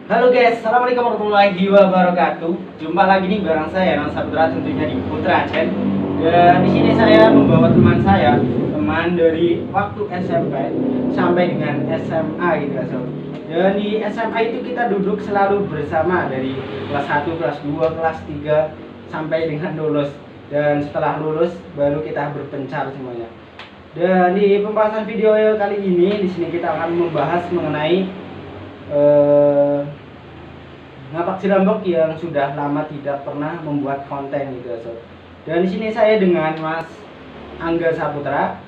Halo guys, assalamualaikum warahmatullahi wabarakatuh. Jumpa lagi nih bareng saya Nang Saputra, tentunya di Putra Aceh. Dan di sini saya membawa teman saya, teman dari waktu SMP sampai dengan SMA gitu guys. Dan di SMA itu kita duduk selalu bersama dari kelas 1, kelas 2, kelas 3 sampai dengan lulus. Dan setelah lulus baru kita berpencar semuanya. Dan di pembahasan video kali ini di sini kita akan membahas mengenai Ngapak Cirambok yang sudah lama tidak pernah membuat konten gitu sob. Dan di sini saya dengan Mas Angga Saputra.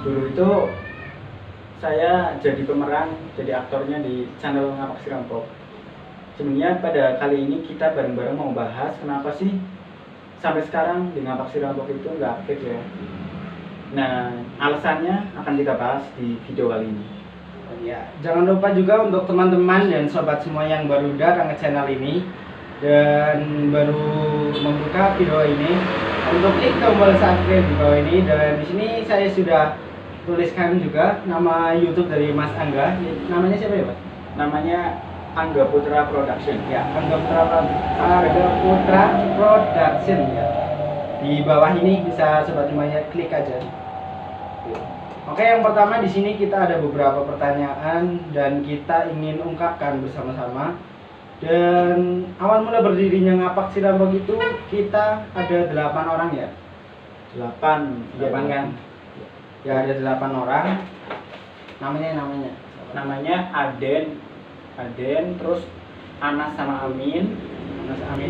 Dulu itu saya jadi pemeran, jadi aktornya di channel Ngapak Cirambok. Sebenarnya pada kali ini kita bareng-bareng mau bahas kenapa sih sampai sekarang di Ngapak Cirambok itu nggak aktif ya. Nah, alasannya akan kita bahas di video kali ini. Ya, jangan lupa juga untuk teman-teman dan sobat semua yang baru datang ke channel ini dan baru membuka video ini untuk klik tombol subscribe di bawah ini. Dan di sini saya sudah tuliskan juga nama YouTube dari Mas Angga. Namanya siapa ya, Pak? Namanya Angga Putra Production. Ya, Angga Putra Production ya. Di bawah ini bisa sobat semuanya klik aja. Oke, yang pertama di sini kita ada beberapa pertanyaan dan kita ingin ungkapkan bersama-sama. Dan awal mula berdirinya Ngapak Cirambok itu kita ada 8 orang ya. 8 kan? Ya ada 8 orang. Namanya Aden, terus Anas sama Amin.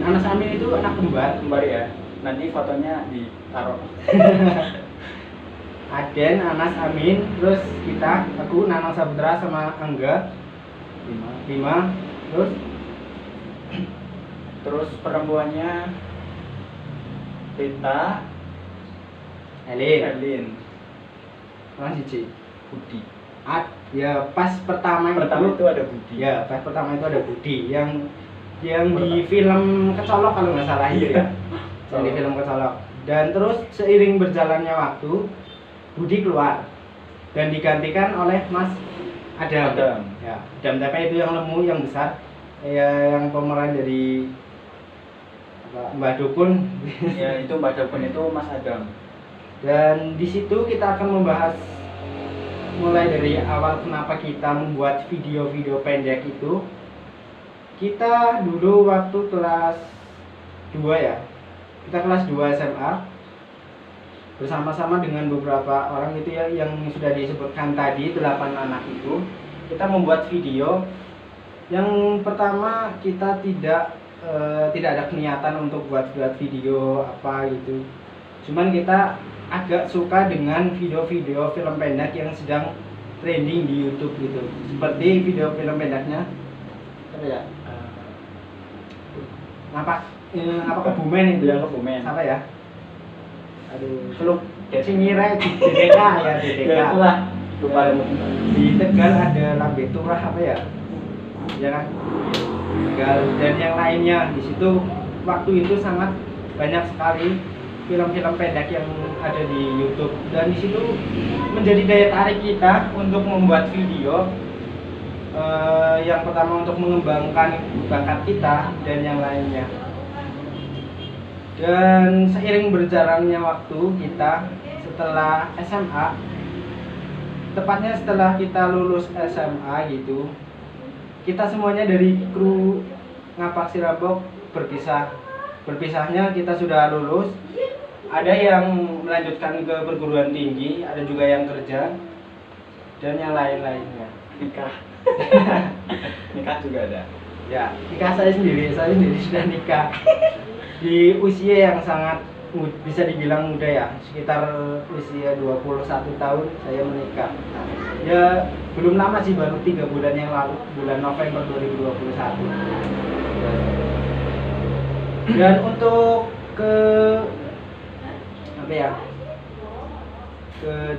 Anas Amin itu anak kembar ya. Nanti fotonya ditaruh. Aden, Anas, Amin, terus kita, aku, Nanang Saputra sama Angga 5. Terus perempuannya Rita, Elin, masih C, Budi. Ya pas pertama itu ada Budi. Ya pas pertama itu ada Budi yang di film Kecolok kalau nggak salah itu ya. Yang di film Kecolok. Dan terus seiring berjalannya waktu Budi keluar dan digantikan oleh Mas Adam. Ya, Adam tapi itu yang lemu, yang besar, ya, yang pemeran dari Mbah Dukun. Ya itu Mbah Dukun itu Mas Adam. Dan di situ kita akan membahas mulai dari awal kenapa kita membuat video-video pendek itu. Kita dulu waktu kelas 2 ya. Kita kelas 2 SMA. Bersama-sama dengan beberapa orang itu ya yang sudah disebutkan tadi 8 anak itu, kita membuat video. Yang pertama kita tidak ada niatan untuk buat video apa gitu. Cuman kita agak suka dengan video-video film pendek yang sedang trending di YouTube gitu. Seperti video film pendeknya apa ya? Apa Kebumen itu ya, Kebumen. Apa ya? Aduh, seluk Cingira di DDK ya, DDK. Ya itulah. Lupa. Di Tegal ada Lambe Turah apa ya? Ya kan? Tegal dan yang lainnya. Di situ waktu itu sangat banyak sekali film-film pendek yang ada di YouTube, dan di situ menjadi daya tarik kita untuk membuat video. Yang pertama untuk mengembangkan bakat kita dan yang lainnya. Dan seiring berjalannya waktu kita setelah SMA, tepatnya setelah kita lulus SMA gitu, kita semuanya dari kru Ngapak Cirambok berpisah. Berpisahnya kita sudah lulus, ada yang melanjutkan ke perguruan tinggi, ada juga yang kerja, dan yang lain-lainnya. Nikah. Nikah juga ada. Ya, nikah saya sendiri sudah nikah. Di usia yang sangat bisa dibilang muda ya, sekitar usia 21 tahun saya menikah. Ya belum lama sih, baru 3 bulan yang lalu, bulan November 2021. Dan untuk ke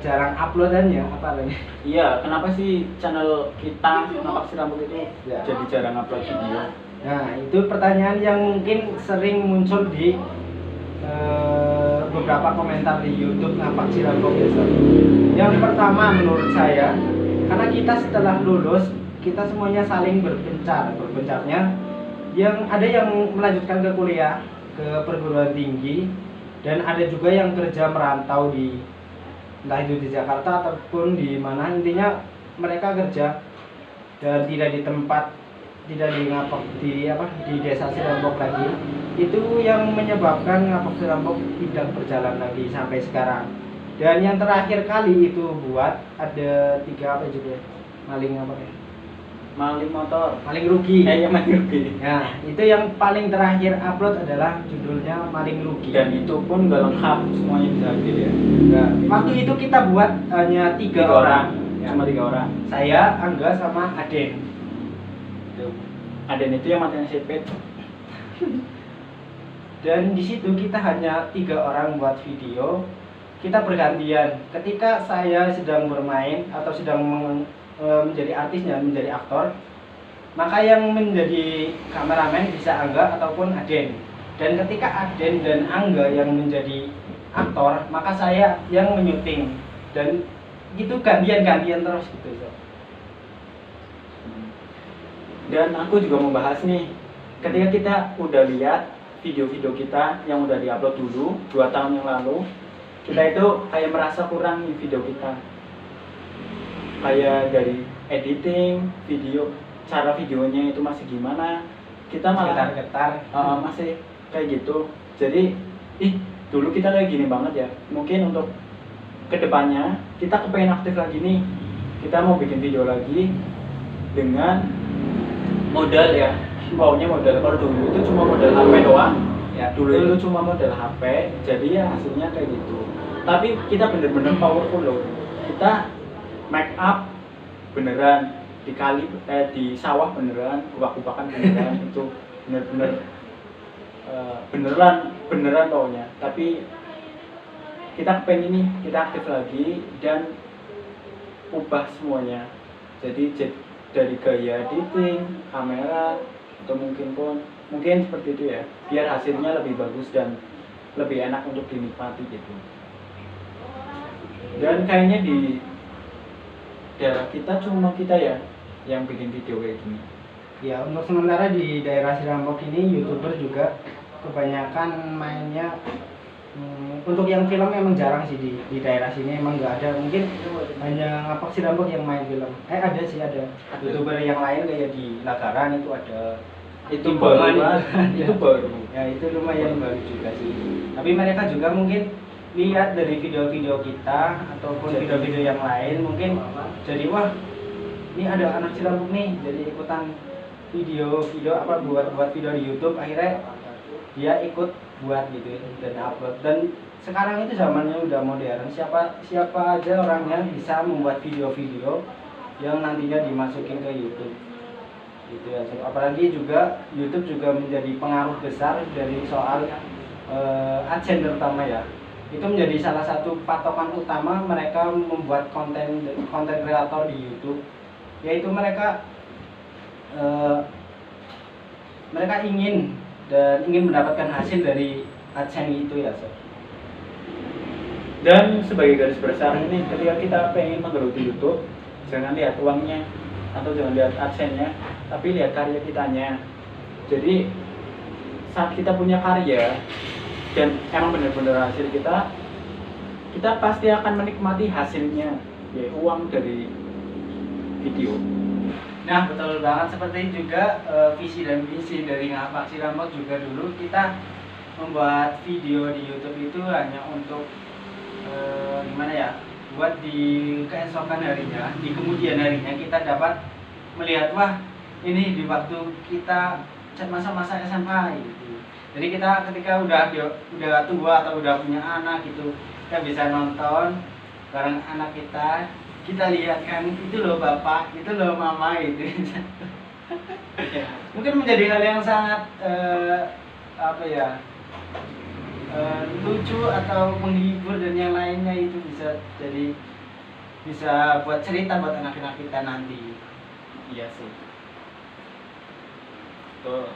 jarang uploadannya apa lagi? Iya, kenapa sih channel kita Ngapak Cirambok itu jadi jarang upload video? Nah, itu pertanyaan yang mungkin sering muncul di beberapa komentar di YouTube Ngapak Cirambok ya. Yang pertama menurut saya, karena kita setelah lulus kita semuanya saling berpencarnya, yang ada yang melanjutkan ke kuliah ke perguruan tinggi, dan ada juga yang kerja merantau di entah itu di Jakarta ataupun di mana, intinya mereka kerja dan tidak di tempat, tidak di Ngapok di desa Sirambok lagi. Itu yang menyebabkan Ngapok Sirambok tidak berjalan lagi sampai sekarang. Dan yang terakhir kali itu buat ada 3 apa juga maling apa ya? Maling motor, Maling rugi. ya maling rugi. Nah, itu yang paling terakhir upload adalah judulnya Maling Rugi. Dan itu pun nggak lengkap semuanya diambil ya. Nah, waktu itu kita buat hanya 3 orang. Ya. Cuma 3 orang. Saya, Angga, sama Aden. Aden itu yang matanya sipit. Dan di situ kita hanya 3 orang buat video. Kita bergantian. Ketika saya sedang bermain atau sedang menjadi artisnya, menjadi aktor, maka yang menjadi kameramen bisa Angga ataupun Aden. Dan ketika Aden dan Angga yang menjadi aktor, maka saya yang menyuting. Dan itu gantian-gantian terus gitu. Dan aku juga membahas nih, ketika kita udah lihat video-video kita yang udah diupload dulu 2 tahun yang lalu, kita itu kayak merasa kurang nih video kita, kayak dari editing video, cara videonya itu masih gimana, kita malah Getar-getar. masih kayak gitu. Jadi dulu kita kayak gini banget ya. Mungkin untuk kedepannya kita kepengen aktif lagi nih, kita mau bikin video lagi dengan modal ya, maunya modal. Kalau dulu itu cuma modal HP doang ya, dulu itu cuma modal HP, jadi ya hasilnya kayak gitu. Tapi kita bener-bener powerful loh, kita make up beneran, di sawah beneran, kubak-kubakan beneran. Itu bener-bener beneran pokoknya. Tapi kita kepengen nih, kita aktif lagi dan ubah semuanya. Jadi dari gaya editing, kamera, atau mungkin seperti itu ya, biar hasilnya lebih bagus dan lebih enak untuk dinikmati gitu. Dan kayaknya di daerah kita cuma kita ya yang bikin video kayak gini. Ya, untuk sementara di daerah Sirambok ini YouTuber juga kebanyakan mainnya untuk yang film emang jarang sih di daerah sini, emang nggak ada. Mungkin hanya Ngapok Sirambok yang main film. Ada sih, ada YouTuber yang lain kayak di Lagaran itu ada. Itu baru. Itu baru. Ya, itu lumayan baru juga sih. Tapi mereka juga mungkin lihat dari video-video kita ataupun video-video yang lain, mungkin jadi wah, ini ada anak Sirambok nih, jadi ikutan video apa buat video di YouTube, akhirnya dia ikut buat gitu dan upload. Dan sekarang itu zamannya udah modern, siapa aja orangnya bisa membuat video-video yang nantinya dimasukin ke YouTube gitu ya. Apalagi juga YouTube juga menjadi pengaruh besar dari soal AdSense terutama ya. Itu menjadi salah satu patokan utama mereka membuat konten kreator di YouTube, yaitu mereka ingin mendapatkan hasil dari AdSense itu ya, Sob. Dan sebagai garis besar ini, ketika kita pengen menggeluti YouTube, jangan lihat uangnya atau jangan lihat AdSense-nya, tapi lihat karya kitanya. Jadi saat kita punya karya dan emang benar-benar hasil kita pasti akan menikmati hasilnya, ya uang dari video. Nah, betul banget. Seperti juga visi dan misi dari Ngapok Sirambok juga, dulu kita membuat video di YouTube itu hanya untuk gimana ya, buat di keesokan harinya, di kemudian harinya kita dapat melihat, wah ini di waktu kita masa-masa SMA gitu. Jadi kita ketika udah tua atau udah punya anak gitu, kita bisa nonton bareng anak kita lihat kan, itu loh bapak, itu loh mama itu. Mungkin menjadi hal yang sangat lucu atau menghibur dan yang lainnya, itu bisa buat cerita buat anak-anak kita nanti. Iya sih. Tuh.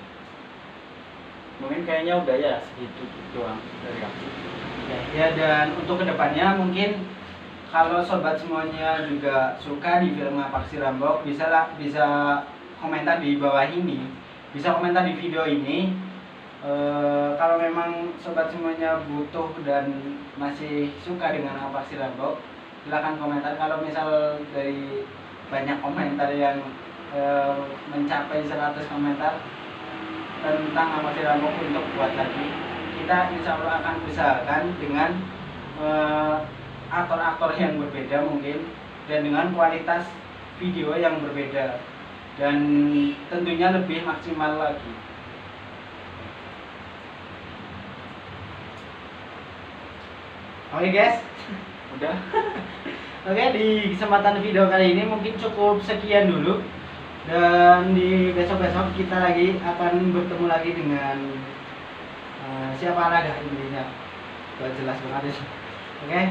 Mungkin kayaknya udah ya segitu doang dari aku. Ya, dan untuk kedepannya mungkin kalau sobat semuanya juga suka di film Ngapak si Rambok, bisa komentar di bawah ini, bisa komentar di video ini. Kalau memang sobat semuanya butuh dan masih suka dengan Ngapak si Rambok, silahkan komentar. Kalau misal dari banyak komentar yang mencapai 100 komentar tentang Ngapak si Rambok untuk buat lagi, kita insya Allah akan usahakan dengan aktor-aktor yang berbeda mungkin, dan dengan kualitas video yang berbeda, dan tentunya lebih maksimal lagi. Oke guys, Udah. oke, di kesempatan video kali ini mungkin cukup sekian dulu, dan di besok-besok kita lagi akan bertemu lagi dengan siapa lagi intinya, gak jelas banget sih. Oke,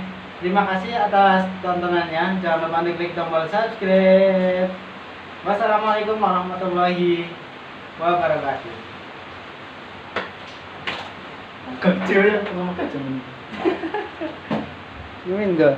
terima kasih atas tontonannya. Jangan lupa klik tombol subscribe. Wassalamualaikum warahmatullahi wabarakatuh. Kecil ya, ngomong kecil. You mean good?